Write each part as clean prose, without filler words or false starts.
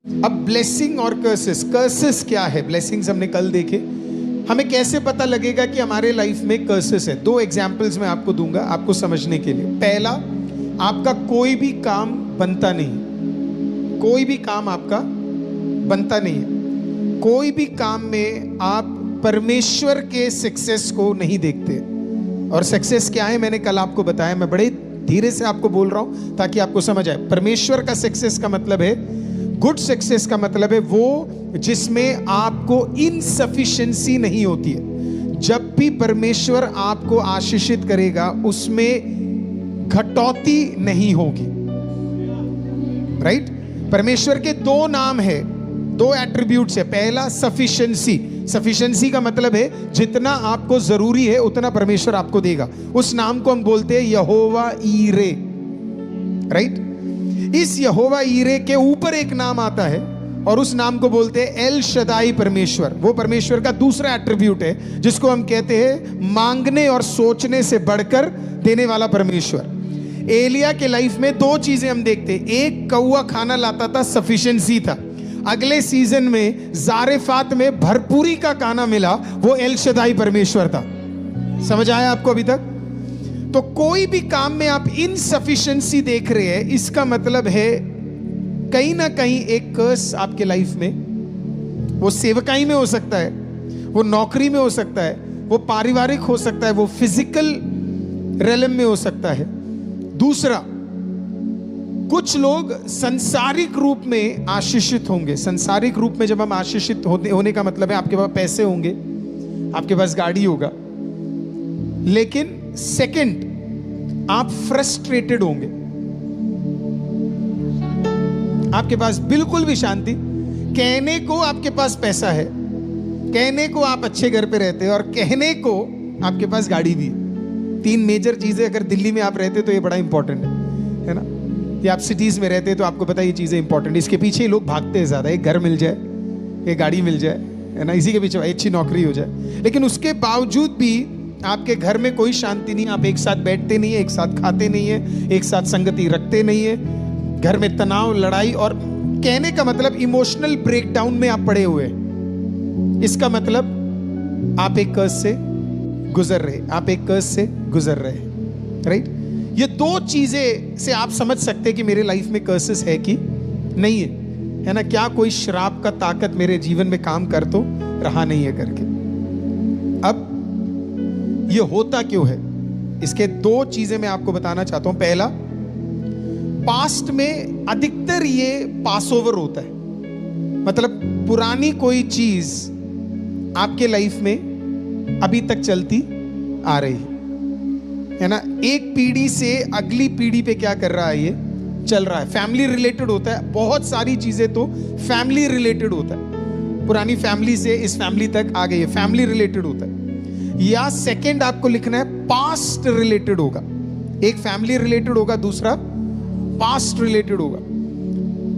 अब ब्लेसिंग और curses, curses क्या है, ब्लेसिंग्स हमने कल देखे। हमें कैसे पता लगेगा कि हमारे लाइफ में कर्सेस है? दो एग्जाम्पल्स मैं आपको दूंगा आपको समझने के लिए। पहला, आपका कोई भी काम बनता नहीं, कोई भी काम आपका बनता नहीं है। कोई भी काम में आप परमेश्वर के सक्सेस को नहीं देखते। और सक्सेस क्या है मैंने कल आपको बताया, मैं बड़े धीरे से आपको बोल रहा हूं ताकि आपको समझ आए। परमेश्वर का सक्सेस का मतलब है, गुड सक्सेस का मतलब है वो जिसमें आपको इनसफिशिएंसी नहीं होती है। जब भी परमेश्वर आपको आशीषित करेगा उसमें घटौती नहीं होगी, राइट? परमेश्वर के दो नाम है, दो एट्रीब्यूट्स है। पहला सफिशिएंसी, सफिशिएंसी का मतलब है जितना आपको जरूरी है उतना परमेश्वर आपको देगा। उस नाम को हम बोलते हैं यहोवा ईरे, राइट? इस यहोवा ईरे के ऊपर एक नाम आता है और उस नाम को बोलते हैं एल शदाई परमेश्वर। वो परमेश्वर का दूसरा एट्रीब्यूट है जिसको हम कहते हैं मांगने और सोचने से बढ़कर देने वाला परमेश्वर। एलिया के लाइफ में दो चीजें हम देखते हैं। एक, कौवा खाना लाता था, सफिशिएंसी था। अगले सीजन में जारेफात में भरपूरी का खाना मिला, वो एल शदाई परमेश्वर था। समझ आया आपको अभी तक? तो कोई भी काम में आप इनसफिशिएंसी देख रहे हैं, इसका मतलब है कहीं ना कहीं एक कर्स आपके लाइफ में। वो सेवकाई में हो सकता है, वो नौकरी में हो सकता है, वो पारिवारिक हो सकता है, वो फिजिकल रेलम में हो सकता है। दूसरा, कुछ लोग सांसारिक रूप में आशीषित होंगे। सांसारिक रूप में जब हम आशीषित होने का मतलब है आपके पास पैसे होंगे, आपके पास गाड़ी होगा। लेकिन सेकंड, आप फ्रस्ट्रेटेड होंगे, आपके पास बिल्कुल भी शांति। कहने को आपके पास पैसा है, कहने को आप अच्छे घर पे रहते हैं और कहने को आपके पास गाड़ी भी है। तीन मेजर चीजें अगर दिल्ली में आप रहते तो ये बड़ा इंपॉर्टेंट है ना? ये आप सिटीज में रहते तो आपको पता है ये चीजें इंपॉर्टेंट। इसके पीछे ही लोग भागते हैं ज्यादा, एक घर मिल जाए, एक गाड़ी मिल जाए, है ना? इसी के पीछे अच्छी नौकरी हो जाए। लेकिन उसके बावजूद भी आपके घर में कोई शांति नहीं, आप एक साथ बैठते नहीं है, एक साथ खाते नहीं है, एक साथ संगति रखते नहीं है, घर में तनाव, लड़ाई, और कहने का मतलब इमोशनल ब्रेकडाउन में आप पड़े हुए। इसका मतलब आप एक कर्स से गुजर रहे, आप एक कर्स से गुजर रहे, राइट? ये दो चीजें से आप समझ सकते हैं कि मेरे लाइफ में कर्सेस है कि नहीं है ना? क्या कोई श्राप का ताकत मेरे जीवन में काम कर तो रहा नहीं है करके। अब ये होता क्यों है, इसके दो चीजें मैं आपको बताना चाहता हूं। पहला, पास्ट में अधिकतर ये पास ओवर होता है, मतलब पुरानी कोई चीज आपके लाइफ में अभी तक चलती आ रही है ना? एक पीढ़ी से अगली पीढ़ी पे क्या कर रहा है, ये चल रहा है। फैमिली रिलेटेड होता है, बहुत सारी चीजें तो फैमिली रिलेटेड होता है। पुरानी फैमिली से इस फैमिली तक आ गई है, फैमिली रिलेटेड होता है। या सेकंड आपको लिखना है पास्ट रिलेटेड होगा। एक फैमिली रिलेटेड होगा, दूसरा पास्ट रिलेटेड होगा।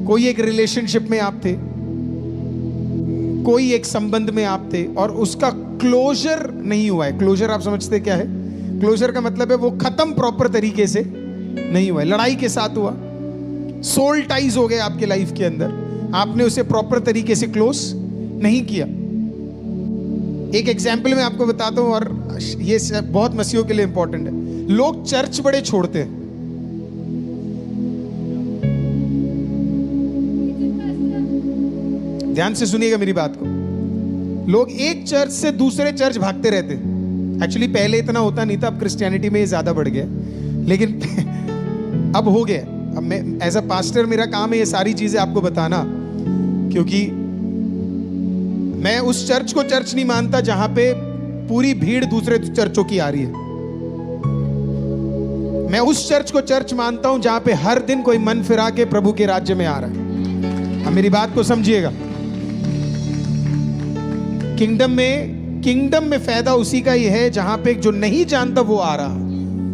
कोई एक रिलेशनशिप में आप थे, कोई एक संबंध में आप थे और उसका क्लोजर नहीं हुआ है। क्लोजर आप समझते क्या है? क्लोजर का मतलब है वो खत्म प्रॉपर तरीके से नहीं हुआ है। लड़ाई के साथ हुआ, सोल टाइज हो गए आपके लाइफ के अंदर, आपने उसे प्रॉपर तरीके से क्लोज नहीं किया। एक एग्जाम्पल मैं आपको बताता हूं और ये बहुत मसीहों के लिए इंपॉर्टेंट है। लोग चर्च बड़े छोड़ते हैं। ध्यान से सुनिएगा मेरी बात को। लोग एक चर्च से दूसरे चर्च भागते रहते हैं। एक्चुअली पहले इतना होता नहीं था, अब क्रिश्चियनिटी में ये ज्यादा बढ़ गया, लेकिन अब हो गया। अब मैं एज अ पास्टर, मेरा काम है ये सारी चीजें आपको बताना, क्योंकि मैं उस चर्च को चर्च नहीं मानता जहां पे पूरी भीड़ दूसरे चर्चों की आ रही है। मैं उस चर्च को चर्च मानता हूं जहां पे हर दिन कोई मन फिरा के प्रभु के राज्य में आ रहा है। अब मेरी बात को समझिएगा। किंगडम में फायदा उसी का ही है जहां पे जो नहीं जानता वो आ रहा।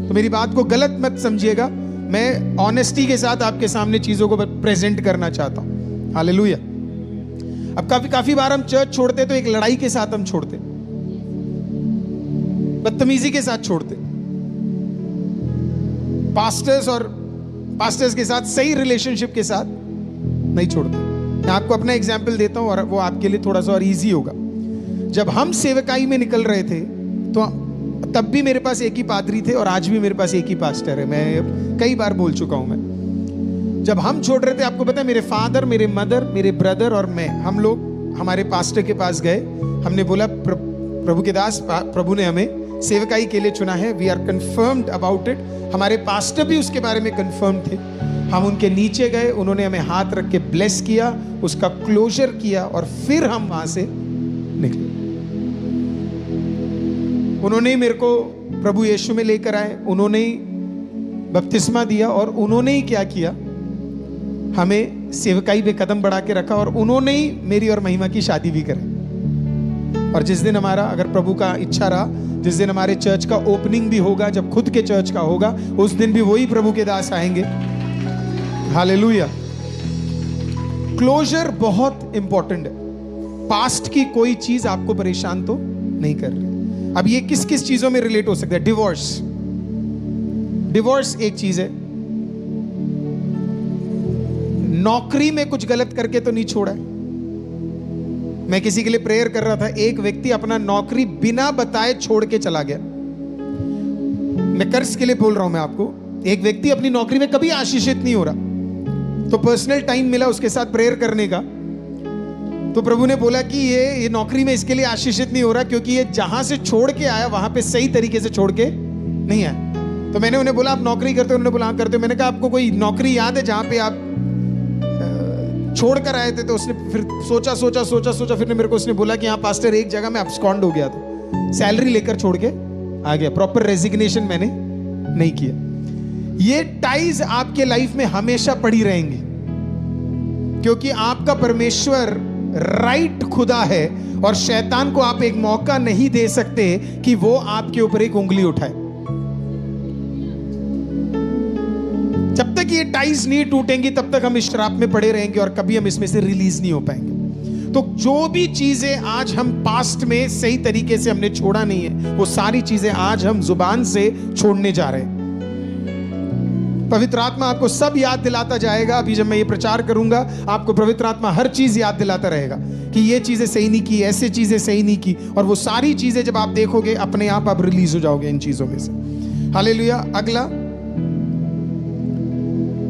तो मेरी बात को गलत मत समझिएगा, मैं ऑनेस्टी के साथ आपके सामने चीजों को प्रेजेंट करना चाहता हूं। हालेलुया। अब काफी बार हम चर्च छोड़ते तो एक लड़ाई के साथ हम छोड़ते, बदतमीजी के साथ छोड़ते। पास्टर्स के साथ सही रिलेशनशिप के साथ नहीं छोड़ते। मैं आपको अपना एग्जाम्पल देता हूँ और वो आपके लिए थोड़ा सा और ईजी होगा। जब हम सेवकाई में निकल रहे थे तो तब भी मेरे पास एक ही पादरी थे और आज भी मेरे पास एक ही पास्टर है। मैं कई बार बोल चुका हूं। मैं जब हम छोड़ रहे थे, आपको पता है, मेरे फादर, मेरे मदर, मेरे ब्रदर और मैं, हम लोग हमारे पास्टर के पास गए। हमने बोला प्रभु के दास, प्रभु ने हमें सेवकाई के लिए चुना है, we are confirmed about it. हमारे पास्टर भी उसके बारे में कंफर्म थे। हम उनके नीचे गए, उन्होंने हमें हाथ रख के ब्लेस किया, उसका क्लोजर किया और फिर हम वहां से निकले। उन्होंने ही मेरे को प्रभु यीशु में लेकर आए, उन्होंने ही बपतिस्मा दिया और उन्होंने ही क्या किया, हमें सेवकाई पे कदम बढ़ा के रखा और उन्होंने ही मेरी और महिमा की शादी भी करी। और जिस दिन हमारा, अगर प्रभु का इच्छा रहा, जिस दिन हमारे चर्च का ओपनिंग भी होगा, जब खुद के चर्च का होगा, उस दिन भी वही प्रभु के दास आएंगे। हालेलुया। क्लोजर बहुत इंपॉर्टेंट है। पास्ट की कोई चीज आपको परेशान तो नहीं कर रही। अब ये किस किस चीजों में रिलेट हो सकता है? डिवोर्स, डिवोर्स एक चीज है। नौकरी में कुछ गलत करके तो नहीं छोड़ा है। मैं किसी के लिए प्रेयर कर रहा था, एक व्यक्ति अपना नौकरी बिना बताए छोड़ के चला गया। मैं कर्ज के लिए बोल रहा हूं मैं आपको। एक व्यक्ति अपनी नौकरी में कभी आशीषित नहीं हो रहा, तो पर्सनल टाइम मिला उसके साथ प्रेयर करने का। तो प्रभु ने बोला कि ये नौकरी में इसके लिए आशीषित नहीं हो रहा क्योंकि ये जहां से छोड़ के आया वहां पे सही तरीके से छोड़ के नहीं आया। तो मैंने उन्हें बोला, आप नौकरी करते हो? उन्होंने बोला, हाँ करते हो। मैंने कहा, आपको कोई नौकरी याद है जहां पे आप छोड़ कर आए थे? तो उसने फिर सोचा, फिर मेरे को उसने बोला कि हाँ पास्टर, एक जगह में अब्सकॉन्ड हो गया था, सैलरी लेकर छोड़ के आ गया, प्रॉपर रेजिग्नेशन मैंने नहीं किया। ये टाइज आपके लाइफ में हमेशा पड़ी रहेंगी क्योंकि आपका परमेश्वर राइट खुदा है और शैतान को आप एक मौका नहीं दे सकते कि वो आपके ऊपर एक उंगली उठाए। जब तक ये टाइज नहीं टूटेंगी तब तक हम इस श्राप में पड़े रहेंगे और कभी हम इसमें से रिलीज नहीं हो पाएंगे। तो जो भी चीजें आज हम पास्ट में सही तरीके से हमने छोड़ा नहीं है, वो सारी चीजें आज हम जुबान से छोड़ने जा रहे हैं। पवित्र आत्मा आपको सब याद दिलाता जाएगा। अभी जब मैं ये प्रचार करूंगा, आपको पवित्र आत्मा हर चीज याद दिलाता रहेगा कि ये चीजें सही नहीं की, ऐसे चीजें सही नहीं की, और वो सारी चीजें जब आप देखोगे अपने आप रिलीज हो जाओगे इन चीजों में से। हालेलुया। अगला,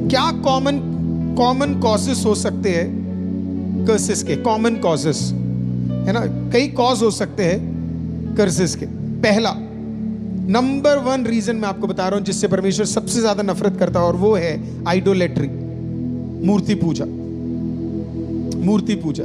क्या कॉमन कॉजेस हो सकते हैं कर्सेस के? कॉमन कॉजेस है ना, कई कॉज हो सकते हैं कर्सेस के। पहला, नंबर 1 रीजन मैं आपको बता रहा हूं जिससे परमेश्वर सबसे ज्यादा नफरत करता है, और वो है आइडोलेट्री, मूर्ति पूजा। मूर्ति पूजा।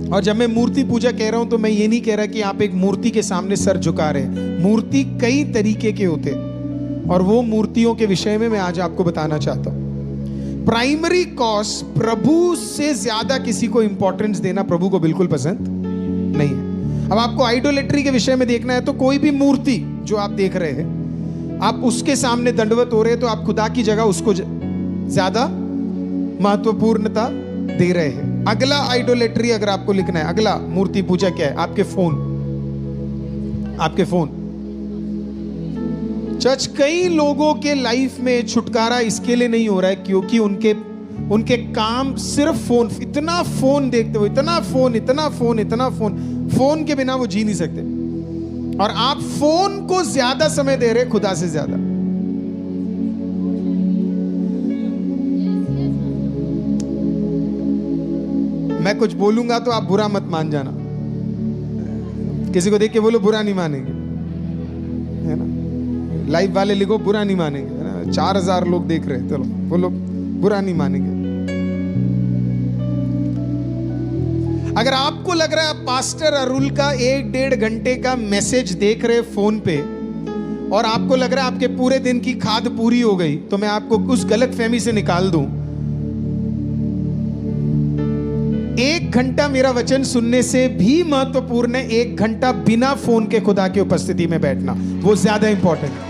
और जब मैं मूर्ति पूजा कह रहा हूं तो मैं ये नहीं कह रहा कि आप एक मूर्ति के सामने सर झुका रहे हैं। मूर्ति कई तरीके के होते हैं और वो मूर्तियों के विषय में मैं आज आपको बताना चाहता हूं। प्राइमरी कॉज, प्रभु से ज्यादा किसी को इंपॉर्टेंस देना प्रभु को बिल्कुल पसंद नहीं है। अब आपको आइडोलेट्री के विषय में देखना है तो कोई भी मूर्ति जो आप देख रहे हैं, आप उसके सामने दंडवत हो रहे हैं तो आप खुदा की जगह उसको ज्यादा महत्वपूर्णता दे रहे हैं। अगला आइडोलेट्री अगर आपको लिखना है, अगला मूर्ति पूजा क्या है? आपके फोन। आपके फोन। चर्च, कई लोगों के लाइफ में छुटकारा इसके लिए नहीं हो रहा है क्योंकि उनके काम सिर्फ फोन, इतना फोन देखते हो, इतना फोन, फोन के बिना वो जी नहीं सकते। और आप फोन को ज्यादा समय दे रहे खुदा से ज्यादा। मैं कुछ बोलूंगा तो आप बुरा मत मान जाना। किसी को देख के बोलो, बुरा नहीं मानेंगे, है ना। लाइव वाले लिखो, बुरा नहीं मानेंगे, है ना। 4000 लोग देख रहे हैं, चलो बोलो बुरा नहीं मानेंगे। अगर आपको लग रहा है आप पास्टर अरुल का 1-1.5 घंटे का मैसेज देख रहे फोन पे और आपको लग रहा है आपके पूरे दिन की खाद पूरी हो गई, तो मैं आपको उस गलत फहमी से निकाल दूं। 1 घंटा मेरा वचन सुनने से भी महत्वपूर्ण है 1 घंटा बिना फोन के खुदा की उपस्थिति में बैठना, वो ज्यादा इंपॉर्टेंट है।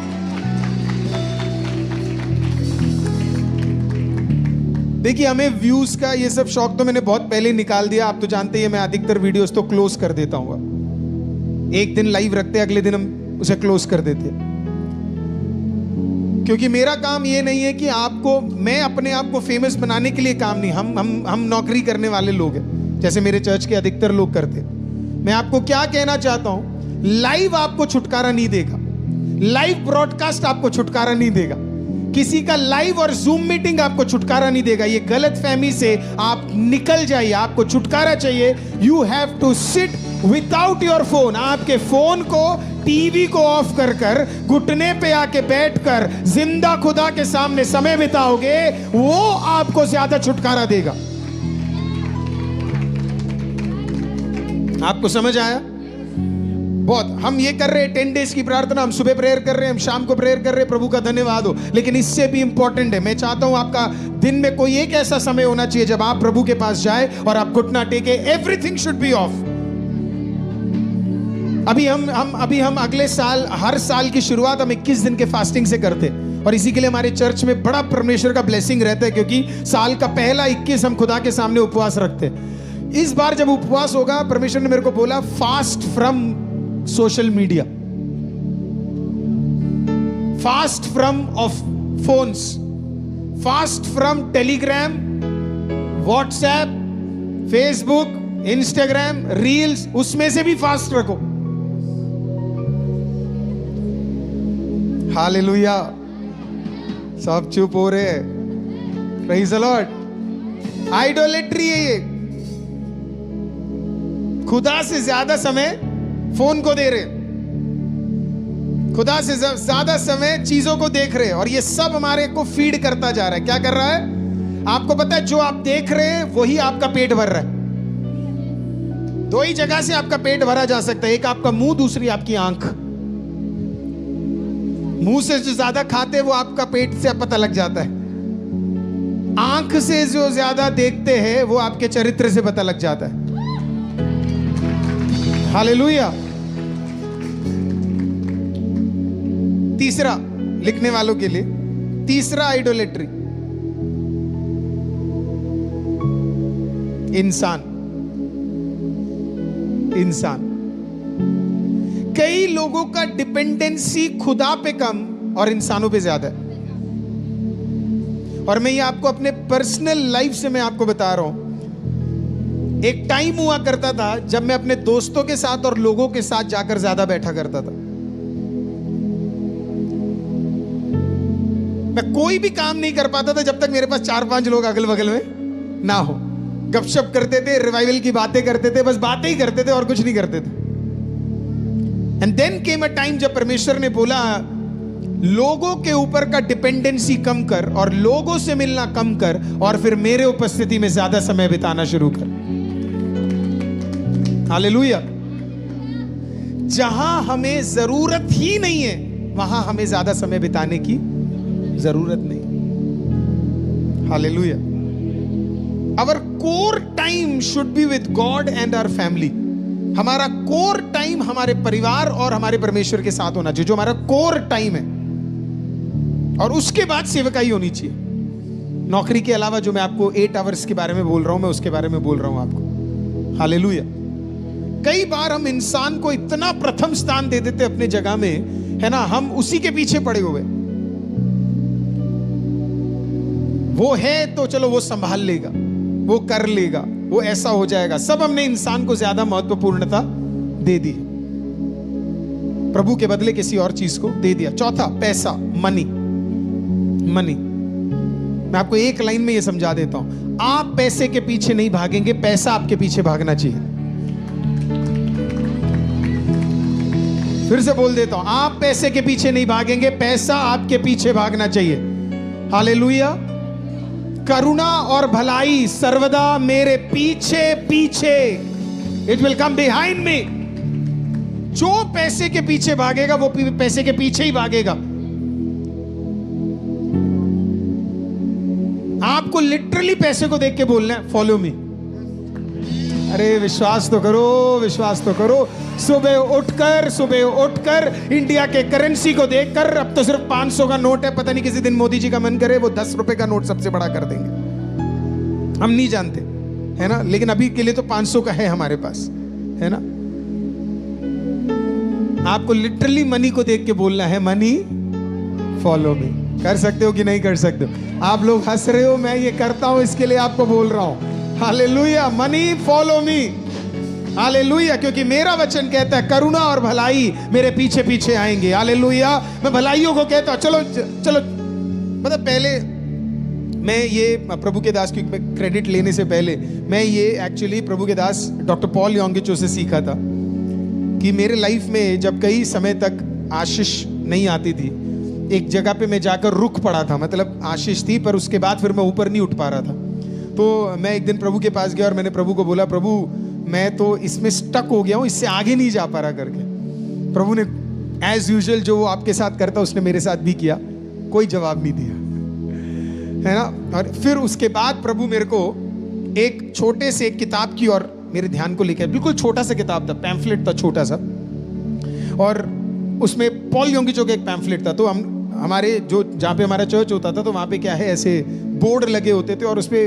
देखिए, हमें व्यूज का ये सब शौक तो मैंने बहुत पहले निकाल दिया। आप तो जानते हैं मैं अधिकतर वीडियोस तो क्लोज कर देता हूँ। एक दिन लाइव रखते हैं, अगले दिन हम उसे क्लोज कर देते हैं। क्योंकि मेरा काम ये नहीं है कि आपको, मैं अपने आप को फेमस बनाने के लिए काम नहीं, हम नौकरी करने वाले लोग हैं, जैसे मेरे चर्च के अधिकतर लोग करते। मैं आपको क्या कहना चाहता हूं, लाइव आपको छुटकारा नहीं देगा, लाइव ब्रॉडकास्ट आपको छुटकारा नहीं देगा, किसी का लाइव और जूम मीटिंग आपको छुटकारा नहीं देगा। ये गलत फहमी से आप निकल जाइए। आपको छुटकारा चाहिए, you have to sit without your phone. आपके फोन को, टीवी को ऑफ कर कर घुटने पे आके बैठकर जिंदा खुदा के सामने समय बिताओगे, वो आपको ज्यादा छुटकारा देगा। आपको समझ आया? बहुत हम ये कर रहे हैं 10 डेज की प्रार्थना, हम सुबह प्रेयर कर रहे हैं, हम शाम को प्रेयर कर रहे हैं, प्रभु का धन्यवाद हो। लेकिन इससे भी इंपॉर्टेंट है, मैं चाहता हूं आपका दिन में कोई एक ऐसा समय होना चाहिए जब आप प्रभु के पास जाए और आप घुटना टेके। Everything should be of. अभी हम अगले साल, हर साल की शुरुआत हम 21 दिन के फास्टिंग से करते, और इसी के लिए हमारे चर्च में बड़ा परमेश्वर का ब्लेसिंग रहता है, क्योंकि साल का पहला 21 हम खुदा के सामने उपवास रखते हैं। इस बार जब उपवास होगा, परमेश्वर ने मेरे को बोला fast from social media, fast from of phones, fast from Telegram, WhatsApp, Facebook, Instagram, reels, उसमें से भी फास्ट रखो। हालेलुया। सब चुप हो रहे हैं। Praise the Lord. आइडोलेट्री है ये, खुदा से ज्यादा समय फोन को दे रहे, खुदा से ज्यादा समय चीजों को देख रहे, और ये सब हमारे को फीड करता जा रहा है। क्या कर रहा है? आपको पता है, जो आप देख रहे हैं वही आपका पेट भर रहा है। दो ही जगह से आपका पेट भरा जा सकता है, एक आपका मुंह, दूसरी आपकी आंख। मुंह से जो ज्यादा खाते वो आपका पेट से पता लग जाता है, आंख से जो ज्यादा देखते हैं वो आपके चरित्र से पता लग जाता है। हालेलुया। तीसरा, लिखने वालों के लिए तीसरा आइडोलेट्री, इंसान। कई लोगों का डिपेंडेंसी खुदा पे कम और इंसानों पे ज्यादा है। और मैं ये आपको अपने पर्सनल लाइफ से मैं आपको बता रहा हूं। एक टाइम हुआ करता था जब मैं अपने दोस्तों के साथ और लोगों के साथ जाकर ज्यादा बैठा करता था। मैं कोई भी काम नहीं कर पाता था जब तक मेरे पास 4-5 लोग अगल बगल में ना हो। गपशप करते थे, रिवाइवल की बातें करते थे, बस बातें ही करते थे और कुछ नहीं करते थे। And then came a time जब परमेश्वर ने बोला, लोगों के ऊपर का डिपेंडेंसी कम कर और लोगों से मिलना कम कर, और फिर मेरे उपस्थिति में ज्यादा समय बिताना शुरू कर। हालेलुया। जहां हमें जरूरत ही नहीं है वहां हमें ज्यादा समय बिताने की जरूरत नहीं। Hallelujah. Our core time should be with God and our family. हमारा कोर टाइम हमारे परिवार और हमारे परमेश्वर के साथ होना चाहिए, जो हमारा कोर टाइम है। और उसके बाद सेवकाई होनी चाहिए। नौकरी के अलावा जो मैं आपको 8 आवर्स के बारे में बोल रहा हूं, मैं उसके बारे में बोल रहा हूं आपको। हालेलुया। कई बार हम इंसान को इतना प्रथम स्थान दे देते अपने जगह में, है ना, हम उसी के पीछे पड़े हुए। वो है तो चलो वो संभाल लेगा, वो कर लेगा, वो ऐसा हो जाएगा। सब हमने इंसान को ज्यादा महत्वपूर्णता दे दी, प्रभु के बदले किसी और चीज को दे दिया। चौथा, पैसा, मनी। मैं आपको एक लाइन में ये समझा देता हूं। आप पैसे के पीछे नहीं भागेंगे, पैसा आपके पीछे भागना चाहिए। फिर से बोल देता हूं, आप पैसे के पीछे नहीं भागेंगे, पैसा आपके पीछे भागना चाहिए। हालेलुया। करुणा और भलाई सर्वदा मेरे पीछे पीछे, it will come behind me. जो पैसे के पीछे भागेगा वो पैसे के पीछे ही भागेगा। आपको लिटरली पैसे को देख के बोलना है, फॉलो मी। अरे विश्वास तो करो, विश्वास तो करो। सुबह उठकर इंडिया के करेंसी को देखकर, अब तो सिर्फ 500 का नोट है, पता नहीं किसी दिन मोदी जी का मन करे वो 10 रुपए का नोट सबसे बड़ा कर देंगे, हम नहीं जानते, है ना। लेकिन अभी के लिए तो 500 का है हमारे पास, है ना। आपको लिटरली मनी को देख के बोलना है, मनी फॉलो मी। कर सकते हो कि नहीं कर सकते हो? आप लोग हंस रहे हो, मैं ये करता हूं इसके लिए आपको बोल रहा हूं। Hallelujah, money follow me. Hallelujah, क्योंकि मेरा वचन कहता है करुणा और भलाई मेरे पीछे पीछे आएंगे। हालेलुया, मैं भलाइयों को कहता हूं। चलो चलो, मतलब पहले मैं ये प्रभु के दास की क्रेडिट लेने से पहले मैं ये एक्चुअली प्रभु के दास डॉक्टर पॉल योंगिचो से सीखा था कि मेरे लाइफ में जब कई समय तक आशीष नहीं आती थी, एक जगह पे मैं जाकर रुक पड़ा था, मतलब आशीष थी पर उसके बाद फिर मैं ऊपर नहीं उठ पा रहा था। तो मैं एक दिन प्रभु के पास गया और मैंने प्रभु को बोला, प्रभु मैं तो इसमें स्टक हो गया हूँ, इससे आगे नहीं जा पा रहा करके। प्रभु ने एज यूजुअल जो वो आपके साथ करता उसने मेरे साथ भी किया, कोई जवाब नहीं दिया, है ना। और फिर उसके बाद प्रभु मेरे को एक छोटे से एक किताब की और मेरे ध्यान को लेकर, बिल्कुल छोटा सा किताब था, पैम्फलेट था छोटा सा, और उसमें पॉल योंगिचो का एक पैम्फलेट था। तो हम हमारे जो जहाँ पे हमारा चर्च होता था तो वहाँ पे क्या है, ऐसे बोर्ड लगे होते थे और उसपे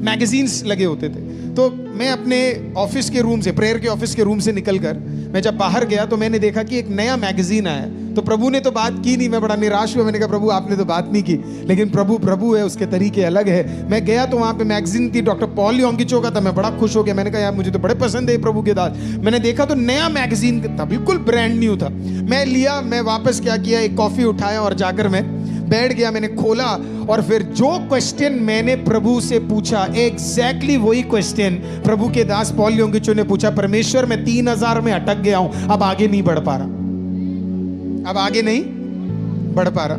मैगजीन्स लगे होते थे। तो मैं अपने ऑफिस के रूम से, प्रेयर के ऑफिस के रूम से निकलकर मैं जब बाहर गया तो मैंने देखा कि एक नया मैगजीन आया। तो प्रभु ने तो बात की नहीं, मैं बड़ा निराश हुआ। मैंने कहा प्रभु आपने तो बात नहीं की, लेकिन प्रभु प्रभु है, उसके तरीके अलग है। मैं गया तो वहाँ पे मैगजीन थी डॉक्टर पॉल योंगिचो का था। मैं बड़ा खुश हो गया, मैंने कहा यार मुझे तो बड़े पसंद है प्रभु के दास। मैंने देखा तो नया मैगजीन था, बिल्कुल ब्रांड न्यू था। मैं लिया, मैं वापस क्या किया, एक कॉफी उठाया और जाकर मैं बैठ गया। मैंने खोला और फिर जो क्वेश्चन मैंने प्रभु से पूछा, एग्जैक्टली वही क्वेश्चन प्रभु के दास पॉल योंगिचो ने पूछा, परमेश्वर मैं 3000 में अटक गया हूं, अब आगे नहीं बढ़ पा रहा, अब आगे नहीं बढ़ पा रहा।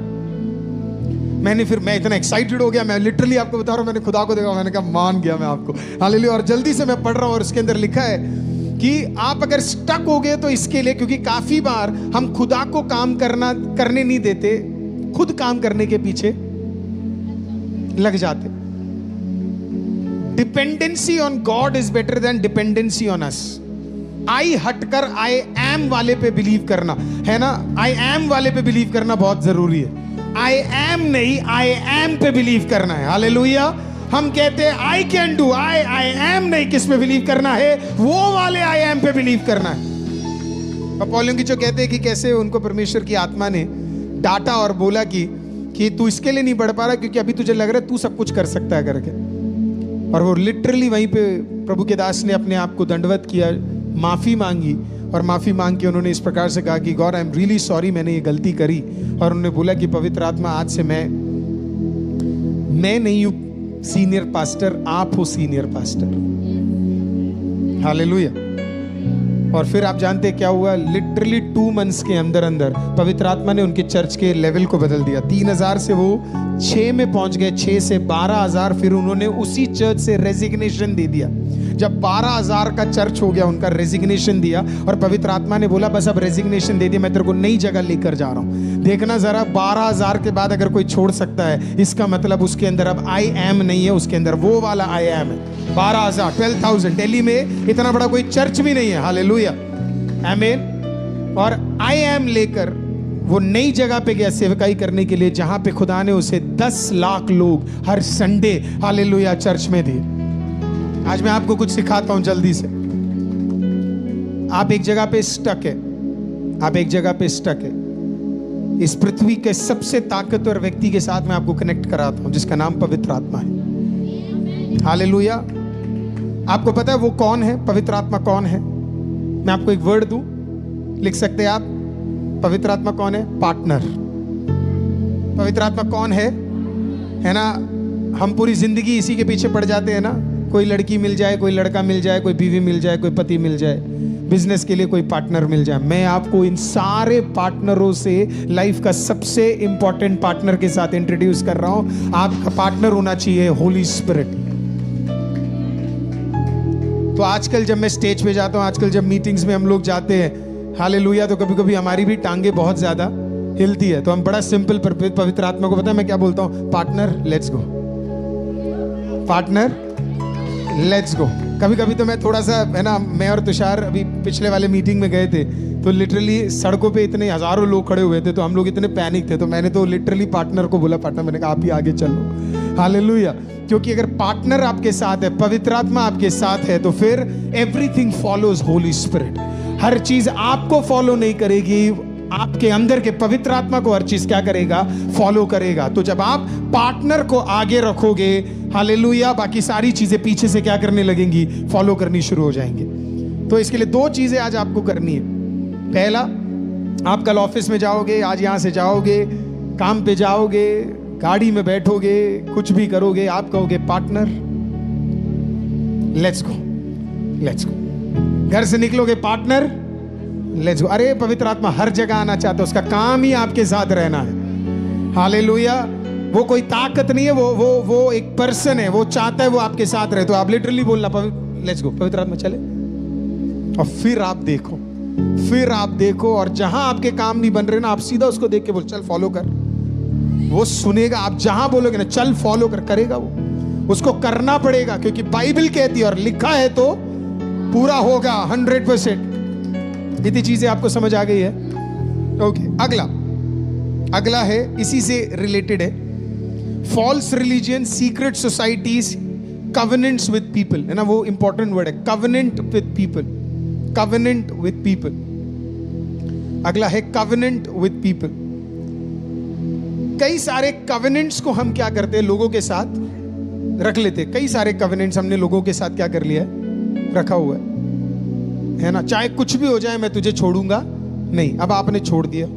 मैं इतना एक्साइटेड हो गया, मैं लिटरली आपको बता रहा हूं, मैंने खुदा को देखा, मैंने कहा मान गया मैं आपको। हालेलुया। और जल्दी से मैं पढ़ रहा हूं और उसके अंदर लिखा है कि आप अगर स्टक हो गए तो इसके लिए, क्योंकि काफी बार हम खुदा को काम करने नहीं देते, खुद काम करने के पीछे लग जाते। Dependency on God is better than dependency on us. I हटकर आई एम वाले पे बिलीव करना, है ना, आई एम वाले पे बिलीव करना बहुत जरूरी है। आई एम नहीं, आई एम पे बिलीव करना है। हालेलुया। हम कहते हैं I can do, I am नहीं, किस पे बिलीव करना है, वो वाले आई एम पे बिलीव करना है। और पॉल योंगिचो कहते हैं कि कैसे उनको परमेश्वर की आत्मा ने डांटा और बोला कि तू इसके लिए नहीं बढ़ पा रहा क्योंकि अभी तुझे लग रहा है तू सब कुछ कर सकता है करके। और वो लिटरली वहीं पे प्रभु के दास ने अपने आप को दंडवत किया, माफी मांगी, और माफी मांग के उन्होंने इस प्रकार से कहा कि God I am really sorry, मैंने ये गलती करी। और उन्होंने बोला कि पवित्र आत्मा आज से मैं नहीं हूं सीनियर पास्टर, आप हो सीनियर पास्टर। हालेलुया। और फिर आप जानते हैं क्या हुआ, लिटरली 2 मंथ्स के अंदर अंदर पवित्र आत्मा ने उनके चर्च के लेवल को बदल दिया। 3000 से वो 6 में पहुंच गए, 6 से 12000। फिर उन्होंने उसी चर्च से रेजिग्नेशन दे दिया। जब 12000 का चर्च हो गया, उनका रेजिग्नेशन दिया और पवित्र आत्मा ने बोला बस अब रेजिग्नेशन दे दिया, मैं तेरे को नई जगह लेकर जा रहा हूं। देखना जरा, 12000 के बाद अगर कोई छोड़ सकता है, इसका मतलब उसके अंदर अब आई एम नहीं है, उसके अंदर वो वाला आई एम है। 12000, 12,000। दिल्ली में इतना बड़ा कोई चर्च भी नहीं है। हालेलुया, आमीन। और आई एम लेकर वो नई जगह पे गया सेवकाई करने के लिए, जहां पे खुदा ने उसे 10 लाख लोग हर संडे हालेलुया चर्च में दिए। आज मैं आपको कुछ सिखाता हूं जल्दी से। आप एक जगह पे स्टक है, आप एक जगह पे स्टक है। इस पृथ्वी के सबसे ताकतवर व्यक्ति के साथ मैं आपको कनेक्ट कराता हूं, जिसका नाम पवित्र आत्मा है। हालेलुया। आपको पता है वो कौन है, पवित्र आत्मा कौन है? मैं आपको एक वर्ड दूं, लिख सकते हैं आप। पवित्र आत्मा कौन है? पार्टनर। पवित्र आत्मा कौन है ना। हम पूरी जिंदगी इसी के पीछे पड़ जाते हैं ना, कोई लड़की मिल जाए, कोई लड़का मिल जाए, कोई बीवी मिल जाए, कोई पति मिल जाए, बिजनेस के लिए कोई पार्टनर मिल जाए। मैं आपको इन सारे पार्टनरों से लाइफ का सबसे इंपॉर्टेंट पार्टनर के साथ इंट्रोड्यूस कर रहा हूं। आपका पार्टनर होना चाहिए होली स्पिरिट। तो आजकल जब मैं स्टेज पे जाता हूं, आजकल जब मीटिंग्स में हम लोग जाते हैं, हालेलुया, तो कभी कभी हमारी भी टांगे बहुत ज्यादा हिलती है। तो हम बड़ा सिंपल पवित्र आत्मा को पता है मैं क्या बोलता हूं? Partner let's go, partner let's go. कभी कभी तो मैं थोड़ा सा, है ना, मैं और तुषार अभी पिछले वाले मीटिंग में गए थे, तो लिटरली सड़कों पे इतने हजारों लोग खड़े हुए थे, तो हम लोग इतने पैनिक थे, तो मैंने तो लिटरली पार्टनर को बोला, पार्टनर, मैंने कहा आप ही आगे चलो। हालेलुया। क्योंकि अगर पार्टनर आपके साथ है, पवित्र आत्मा आपके साथ है, तो फिर एवरीथिंग फॉलोज होली स्पिरिट। हर चीज आपको फॉलो नहीं करेगी, आपके अंदर के पवित्र आत्मा को हर चीज क्या करेगा, फॉलो करेगा। तो जब आप पार्टनर को आगे रखोगे, हालेलुया, बाकी सारी चीजें पीछे से क्या करने लगेंगी, फॉलो करनी शुरू हो जाएंगे। तो इसके लिए दो चीजें आज आपको करनी है। पहला, आप कल ऑफिस में जाओगे, आज यहां से जाओगे, काम पे जाओगे, गाड़ी में बैठोगे, कुछ भी करोगे, आप कहोगे partner let's go, let's go. घर से निकलोगे, पार्टनर लेट्स गो। अरे पवित्र आत्मा हर जगह आना चाहता है, उसका काम ही आपके साथ रहना है। हालेलुया। वो कोई ताकत नहीं है, वो एक पर्सन है, वो चाहता है वो आपके साथ रहे। तो आप लिटरली बोलना लेट्स गो, पवित्र आत्मा चले, और फिर आप देखो, फिर आप देखो, और जहां आपके काम नहीं बन रहे ना, आप सीधा उसको देख के बोल चल फॉलो कर। वो सुनेगा। आप जहां बोलोगे ना चल फॉलो कर, करेगा वो। उसको करना पड़ेगा, क्योंकि बाइबल कहती है और लिखा है तो पूरा होगा 100%। इतनी चीजें आपको समझ आ गई है? ओके। अगला है, इसी से रिलेटेड है, false religion, secret societies, covenants with people, है ना, वो इंपॉर्टेंट वर्ड है, covenant with people, covenant with people. अगला है कवेनेंट विद पीपल। कई सारे कवेनेंट्स को हम क्या करते हैं, लोगों के साथ रख लेते। कई सारे कवेनेंट्स हमने लोगों के साथ क्या कर लिया है, रखा हुआ है ना। चाहे कुछ भी हो जाए, मैं तुझे छोड़ूंगा नहीं। अब आपने छोड़ दिया,